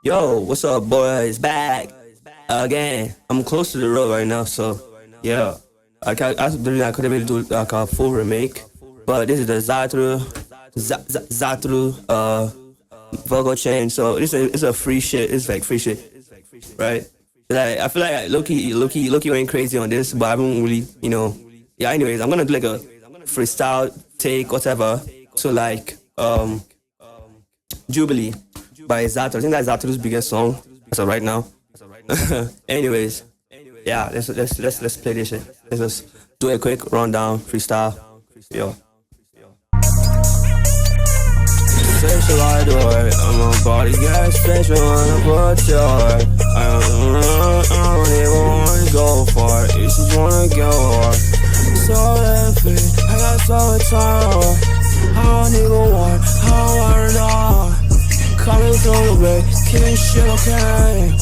Yo, what's up, boys? Back again. I'm close to the road right now, so yeah. I couldn't really do like a full remake, but this is the ZATRU vocal change. So it's a free shit. It's like free shit, right? Like I feel like Loki went crazy on this, but I haven't really, Yeah. Anyways, I'm gonna do like a freestyle take, whatever. So like Jubilee by ZATRU. I think that's ZATRU's biggest song as of right now. Anyways, yeah, let's play this shit. Let's just do a quick rundown, freestyle. Yo. Special I do it, I'm a body get special when I put your I don't even wanna go for it, you just wanna go hard. So heavy, I got so much time. I don't even want, I don't wanna know. Coming through the way, killing shit okay.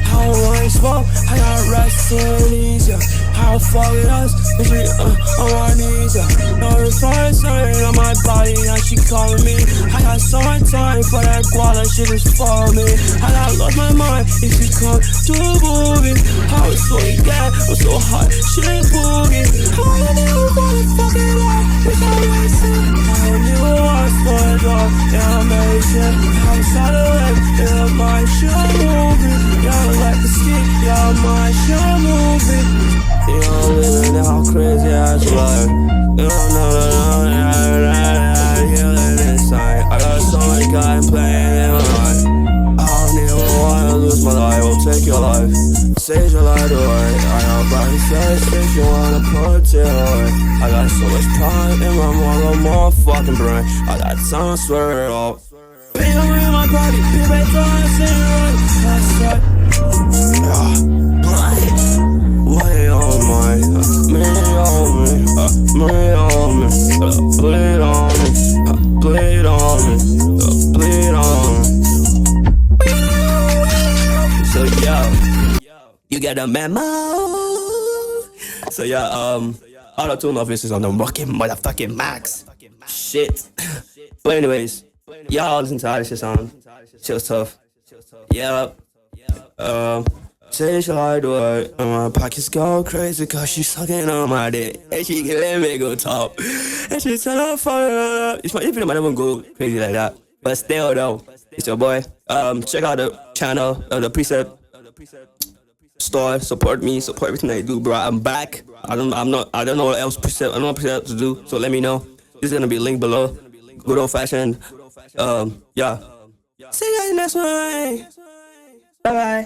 I don't wanna smoke, I got rest and easier. How fuck it us, on my knees, yeah. No refine something on my body, now she calling me. I got so much time for that guala, shit is for me. I got lost my mind, if you come to a movie. How it's so bad, I'm so hot, shit ain't boogie. How I never wanna fuck it up, without racing. I don't even want to spoil it all, yeah, I'm amazing. Outside the way, yeah, my shit movie. Yeah, like the ski, yeah, my shit movie. You know, living how crazy ass life. You don't know, killing inside. I got so many guys playing in my life. I don't even wanna lose my life, I'll take your life. Save your life away. I got body says you wanna put it away. I got so much time in my motherfucking brain. I got time to swear it all. Being in my body, people trying to say it right. That's right. Money on me, money on me, money on me, bleed on me, bleed on me, bleed on me. So yo, you get a memo. So yeah, auto-tune obviously is on the motherfucking max. Shit. But anyways, y'all listen to how this shit sound. Shit's tough. Yeah. Say shall I do it, and my pockets go crazy cause she's sucking on my dick. And she can let me go top. And she said I'm fire. If you might never go crazy like that. But still though, it's your boy. Check out the channel, the Preset store. Support me, support everything I do, bro. I'm back. I don't know what else Preset, I don't know what Preset to do, so let me know. This is gonna be linked below. Good old fashioned. Yeah. See you guys next one. Bye bye.